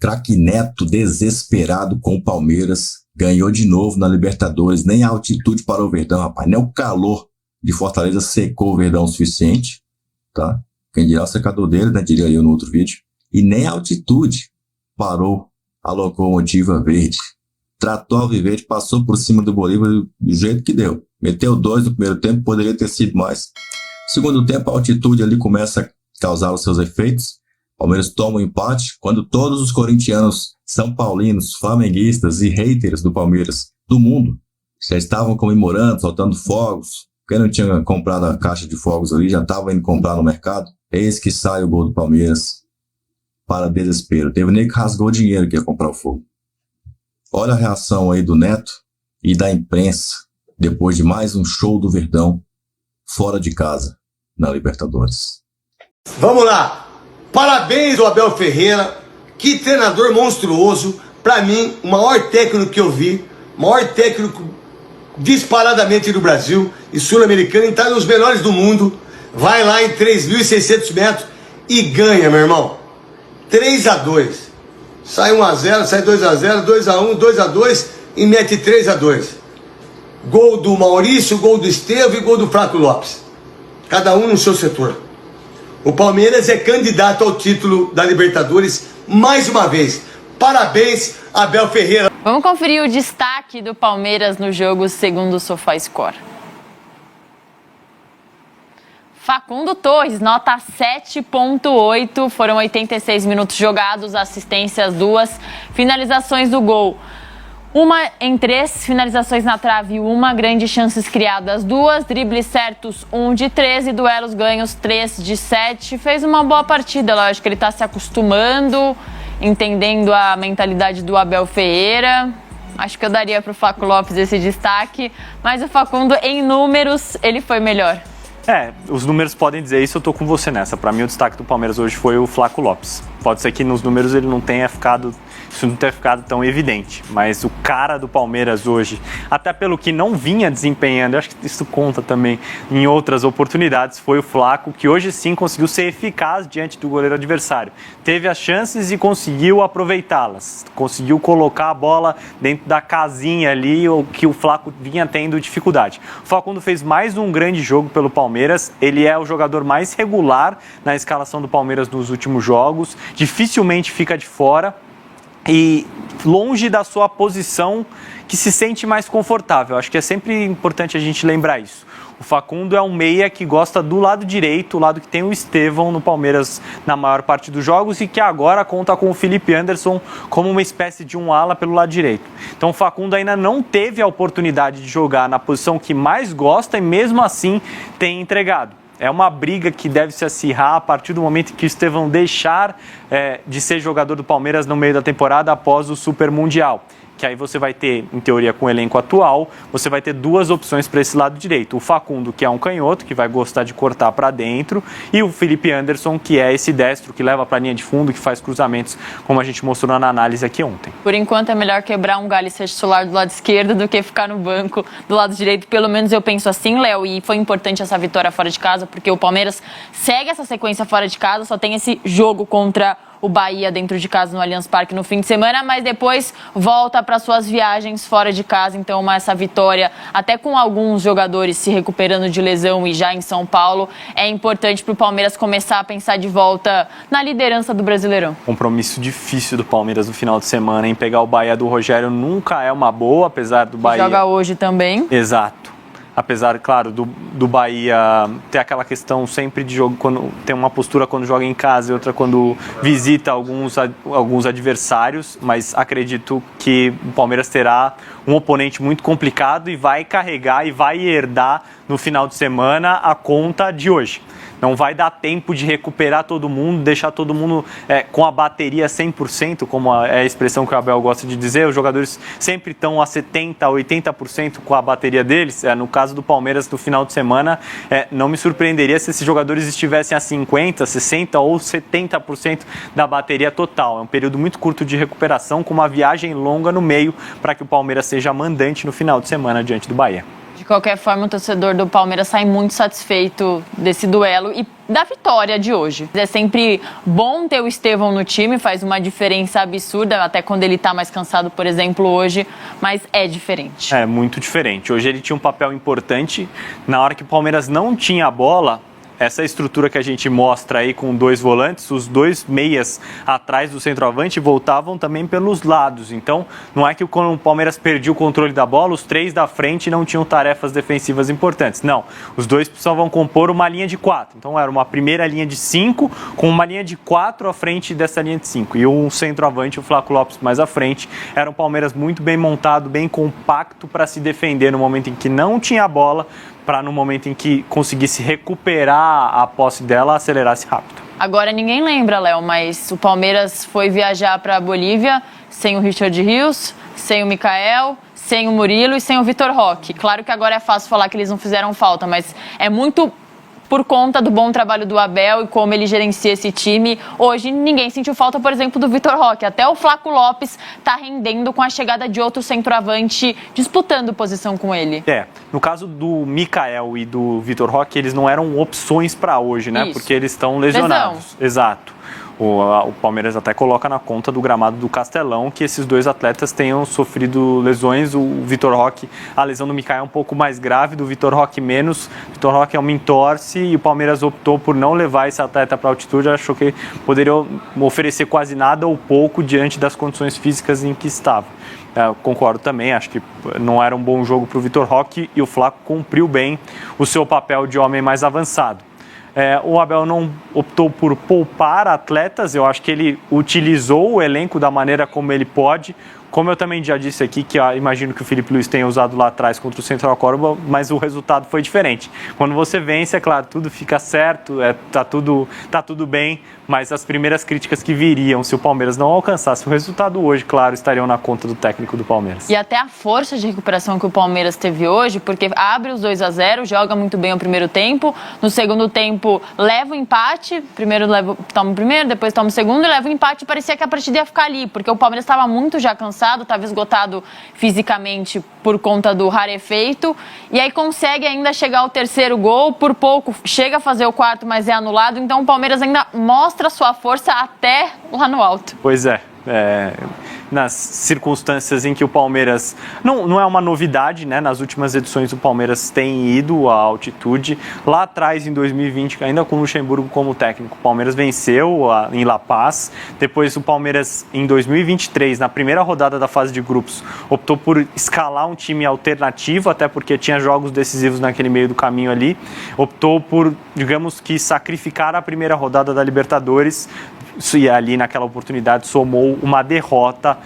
Craque Neto, desesperado com o Palmeiras, ganhou de novo na Libertadores. Nem a altitude parou o Verdão, rapaz. Nem o calor de Fortaleza secou o Verdão o suficiente, tá? Quem dirá o secador dele, né? Diria eu no outro vídeo. E nem a altitude parou a locomotiva verde. Tratou a Alviverde, passou por cima do Bolívar do jeito que deu. Meteu 2 no primeiro tempo, poderia ter sido mais. No segundo tempo, a altitude ali começa a causar os seus efeitos. Palmeiras toma um empate, quando todos os corintianos, são paulinos, flamenguistas e haters do Palmeiras do mundo já estavam comemorando, soltando fogos. Quem não tinha comprado a caixa de fogos ali já estava indo comprar no mercado. Eis que sai o gol do Palmeiras para desespero. Teve nem que rasgou o dinheiro que ia comprar o fogo. Olha a reação aí do Neto e da imprensa depois de mais um show do Verdão fora de casa na Libertadores. Vamos lá! Parabéns ao Abel Ferreira, que treinador monstruoso. Para mim, o maior técnico que eu vi, maior técnico disparadamente do Brasil e sul-americano, está nos melhores do mundo. Vai lá em 3.600 metros e ganha, meu irmão. 3-2. Sai 1-0, sai 2-0, 2-1, 2-2 e mete 3-2. Gol do Maurício, gol do Estevão e gol do Flaco Lopes. Cada um no seu setor. O Palmeiras é candidato ao título da Libertadores mais uma vez. Parabéns, Abel Ferreira. Vamos conferir o destaque do Palmeiras no jogo segundo o SofaScore. Facundo Torres, nota 7.8, foram 86 minutos jogados, assistências 2, finalizações do gol. 1 em 3, finalizações na trave 1, grandes chances criadas 2, dribles certos 1 de 13, duelos ganhos 3 de 7. Fez uma boa partida, eu acho que ele está se acostumando, entendendo a mentalidade do Abel Ferreira. Acho que eu daria para o Flaco Lopes esse destaque, mas o Facundo, em números, ele foi melhor. Os números podem dizer isso, eu tô com você nessa. Para mim, o destaque do Palmeiras hoje foi o Flaco Lopes. Pode ser que nos números ele não tenha ficado tão evidente, mas o cara do Palmeiras hoje, até pelo que não vinha desempenhando, eu acho que isso conta também em outras oportunidades, foi o Flaco, que hoje sim conseguiu ser eficaz diante do goleiro adversário. Teve as chances e conseguiu aproveitá-las, conseguiu colocar a bola dentro da casinha ali, o que o Flaco vinha tendo dificuldade. O Facundo fez mais um grande jogo pelo Palmeiras, ele é o jogador mais regular na escalação do Palmeiras nos últimos jogos, dificilmente fica de fora e longe da sua posição que se sente mais confortável. Acho que é sempre importante a gente lembrar isso. O Facundo é um meia que gosta do lado direito, o lado que tem o Estevão no Palmeiras na maior parte dos jogos e que agora conta com o Felipe Anderson como uma espécie de um ala pelo lado direito. Então o Facundo ainda não teve a oportunidade de jogar na posição que mais gosta e mesmo assim tem entregado. É uma briga que deve se acirrar a partir do momento que o Estevão deixar de ser jogador do Palmeiras no meio da temporada após o Super Mundial. Que aí você vai ter, em teoria, com o elenco atual, você vai ter duas opções para esse lado direito. O Facundo, que é um canhoto, que vai gostar de cortar para dentro, e o Felipe Anderson, que é esse destro, que leva para a linha de fundo, que faz cruzamentos, como a gente mostrou na análise aqui ontem. Por enquanto é melhor quebrar um galho e ser titular do lado esquerdo do que ficar no banco do lado direito. Pelo menos eu penso assim, Léo, e foi importante essa vitória fora de casa, porque o Palmeiras segue essa sequência fora de casa, só tem esse jogo contra o Bahia dentro de casa no Allianz Parque no fim de semana, mas depois volta para suas viagens fora de casa. Então essa vitória, até com alguns jogadores se recuperando de lesão e já em São Paulo, é importante para o Palmeiras começar a pensar de volta na liderança do Brasileirão. Compromisso difícil do Palmeiras no final de semana, em pegar o Bahia do Rogério nunca é uma boa, apesar do Bahia... Joga hoje também. Exato. Apesar, claro, do Bahia ter aquela questão sempre de jogo, quando tem uma postura quando joga em casa e outra quando visita alguns adversários, mas acredito que o Palmeiras terá um oponente muito complicado e vai carregar e vai herdar no final de semana a conta de hoje. Não vai dar tempo de recuperar todo mundo, deixar todo mundo com a bateria 100%, como é a expressão que o Abel gosta de dizer. Os jogadores sempre estão a 70%, 80% com a bateria deles. No caso do Palmeiras, no final de semana, não me surpreenderia se esses jogadores estivessem a 50%, 60% ou 70% da bateria total. É um período muito curto de recuperação, com uma viagem longa no meio, para que o Palmeiras seja mandante no final de semana diante do Bahia. De qualquer forma, o torcedor do Palmeiras sai muito satisfeito desse duelo e da vitória de hoje. É sempre bom ter o Estevão no time, faz uma diferença absurda, até quando ele tá mais cansado, por exemplo, hoje, mas é diferente. É muito diferente. Hoje ele tinha um papel importante. Na hora que o Palmeiras não tinha a bola, essa estrutura que a gente mostra aí com 2 volantes, os 2 meias atrás do centroavante voltavam também pelos lados. Então, não é que quando o Palmeiras perdia o controle da bola, os 3 da frente não tinham tarefas defensivas importantes. Não, os 2 precisavam compor uma linha de 4. Então, era uma primeira linha de 5 com uma linha de 4 à frente dessa linha de 5. E um centroavante, o Flaco Lopes, mais à frente. Era um Palmeiras muito bem montado, bem compacto para se defender no momento em que não tinha a bola, para no momento em que conseguisse recuperar a posse dela, acelerasse rápido. Agora ninguém lembra, Léo, mas o Palmeiras foi viajar para a Bolívia sem o Richard Rios, sem o Mikael, sem o Murilo e sem o Vitor Roque. Claro que agora é fácil falar que eles não fizeram falta, mas é muito por conta do bom trabalho do Abel e como ele gerencia esse time. Hoje ninguém sentiu falta, por exemplo, do Vitor Roque. Até o Flaco Lopes está rendendo com a chegada de outro centroavante, disputando posição com ele. No caso do Mikael e do Vitor Roque, eles não eram opções para hoje, né? Isso. Porque eles estão lesionados. Exato. O Palmeiras até coloca na conta do gramado do Castelão que esses 2 atletas tenham sofrido lesões. O Vitor Roque, a lesão do Mikael é um pouco mais grave, do Vitor Roque menos. O Vitor Roque é uma entorse e o Palmeiras optou por não levar esse atleta para altitude. Achou que poderia oferecer quase nada ou pouco diante das condições físicas em que estava. Concordo também, acho que não era um bom jogo para o Vitor Roque e o Flaco cumpriu bem o seu papel de homem mais avançado. O Abel não optou por poupar atletas, eu acho que ele utilizou o elenco da maneira como ele pode. Como eu também já disse aqui, que imagino que o Felipe Luiz tenha usado lá atrás contra o Central Córdoba, mas o resultado foi diferente. Quando você vence, é claro, tudo fica certo, tá tudo bem, mas as primeiras críticas que viriam se o Palmeiras não alcançasse o resultado hoje, claro, estariam na conta do técnico do Palmeiras. E até a força de recuperação que o Palmeiras teve hoje, porque abre os 2-0, joga muito bem o primeiro tempo, no segundo tempo leva o empate, toma o primeiro, depois toma o segundo e leva o empate, parecia que a partida ia ficar ali, porque o Palmeiras estava muito já cansado, estava esgotado fisicamente por conta do rarefeito, e aí consegue ainda chegar ao terceiro gol, por pouco chega a fazer o quarto, mas é anulado, então o Palmeiras ainda mostra sua força até lá no alto. Pois é. Nas circunstâncias em que o Palmeiras... Não é uma novidade, né? Nas últimas edições o Palmeiras tem ido à altitude. Lá atrás, em 2020, ainda com o Luxemburgo como técnico, o Palmeiras venceu em La Paz. Depois o Palmeiras, em 2023, na primeira rodada da fase de grupos, optou por escalar um time alternativo, até porque tinha jogos decisivos naquele meio do caminho ali. Optou por, digamos que, sacrificar a primeira rodada da Libertadores, e ali naquela oportunidade somou uma derrota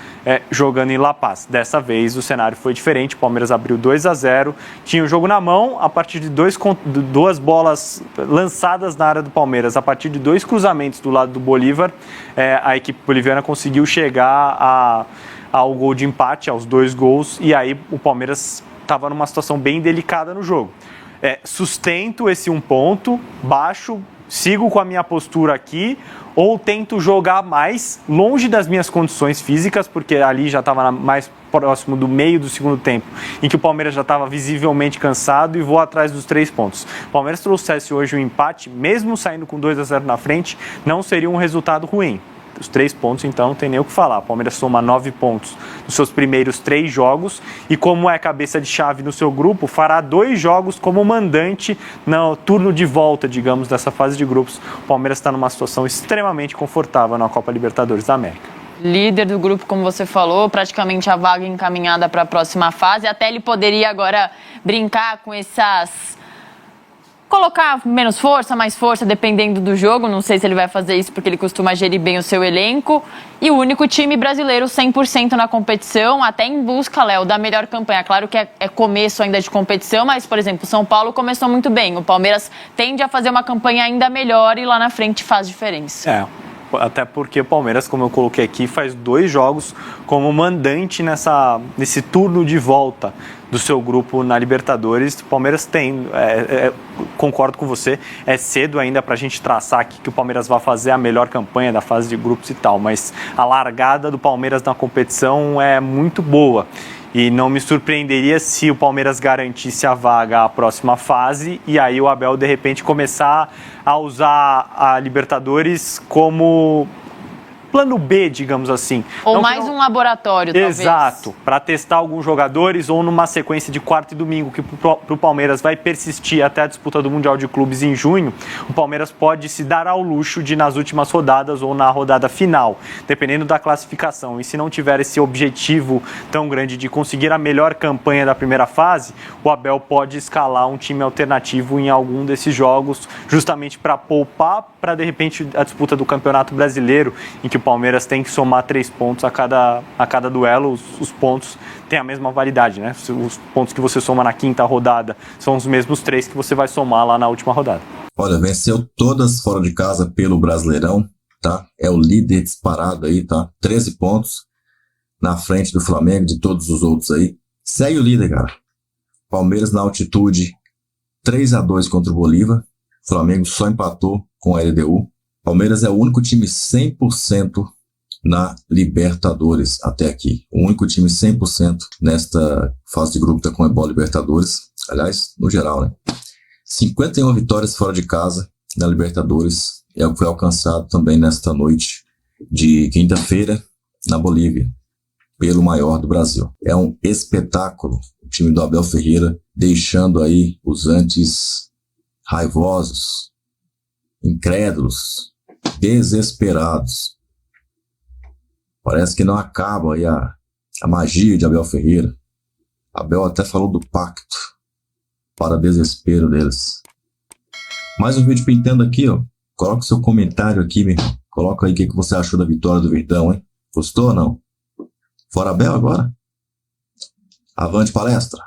jogando em La Paz. Dessa vez o cenário foi diferente, o Palmeiras abriu 2-0, tinha o jogo na mão, a partir de 2 bolas lançadas na área do Palmeiras, a partir de 2 cruzamentos do lado do Bolívar, a equipe boliviana conseguiu chegar ao gol de empate, aos 2 gols, e aí o Palmeiras estava numa situação bem delicada no jogo. Sustento esse 1 ponto, baixo, sigo com a minha postura aqui, ou tento jogar mais longe das minhas condições físicas, porque ali já estava mais próximo do meio do segundo tempo, em que o Palmeiras já estava visivelmente cansado, e vou atrás dos 3 pontos. O Palmeiras trouxesse hoje um empate, mesmo saindo com 2-0 na frente, não seria um resultado ruim. Os 3 pontos, então, não tem nem o que falar. O Palmeiras soma 9 pontos nos seus primeiros 3 jogos e, como é cabeça de chave no seu grupo, fará 2 jogos como mandante no turno de volta, digamos, dessa fase de grupos. O Palmeiras está numa situação extremamente confortável na Copa Libertadores da América. Líder do grupo, como você falou, praticamente a vaga encaminhada para a próxima fase. Até ele poderia agora brincar com colocar menos força, mais força, dependendo do jogo. Não sei se ele vai fazer isso porque ele costuma gerir bem o seu elenco. E o único time brasileiro 100% na competição, até em busca, Léo, da melhor campanha. Claro que é começo ainda de competição, mas, por exemplo, o São Paulo começou muito bem. O Palmeiras tende a fazer uma campanha ainda melhor e lá na frente faz diferença. Até porque o Palmeiras, como eu coloquei aqui, faz 2 jogos como mandante nesse turno de volta do seu grupo na Libertadores. O Palmeiras tem, concordo com você, é cedo ainda para a gente traçar aqui que o Palmeiras vai fazer a melhor campanha da fase de grupos e tal, mas a largada do Palmeiras na competição é muito boa. E não me surpreenderia se o Palmeiras garantisse a vaga à próxima fase e aí o Abel, de repente, começar a usar a Libertadores como plano B, digamos assim. Ou mais um laboratório, talvez. Exato, para testar alguns jogadores ou numa sequência de quarta e domingo que para o Palmeiras vai persistir até a disputa do Mundial de Clubes em junho, o Palmeiras pode se dar ao luxo de, nas últimas rodadas ou na rodada final, dependendo da classificação. E se não tiver esse objetivo tão grande de conseguir a melhor campanha da primeira fase, o Abel pode escalar um time alternativo em algum desses jogos, justamente para poupar para, de repente, a disputa do Campeonato Brasileiro, em que o Palmeiras tem que somar 3 pontos a cada duelo. Os pontos têm a mesma validade, né? Os pontos que você soma na quinta rodada são os mesmos 3 que você vai somar lá na última rodada. Olha, venceu todas fora de casa pelo Brasileirão, tá? É o líder disparado aí, tá? 13 pontos na frente do Flamengo, de todos os outros aí. Segue o líder, cara. Palmeiras na altitude, 3-2 contra o Bolívar. O Flamengo só empatou com a LDU. Palmeiras é o único time 100% na Libertadores até aqui. O único time 100% nesta fase de grupo da Conmebol Libertadores. Aliás, no geral, né? 51 vitórias fora de casa na Libertadores. É o que foi alcançado também nesta noite de quinta-feira na Bolívia, pelo maior do Brasil. É um espetáculo o time do Abel Ferreira, deixando aí os antes raivosos, incrédulos, desesperados. Parece que não acaba aí a magia de Abel Ferreira. Abel até falou do pacto para desespero deles. Mais um vídeo pintando aqui, ó. Coloca o seu comentário aqui, meu irmão. Coloca aí o que você achou da vitória do Verdão, hein? Gostou ou não? Fora Abel agora? Avante palestra!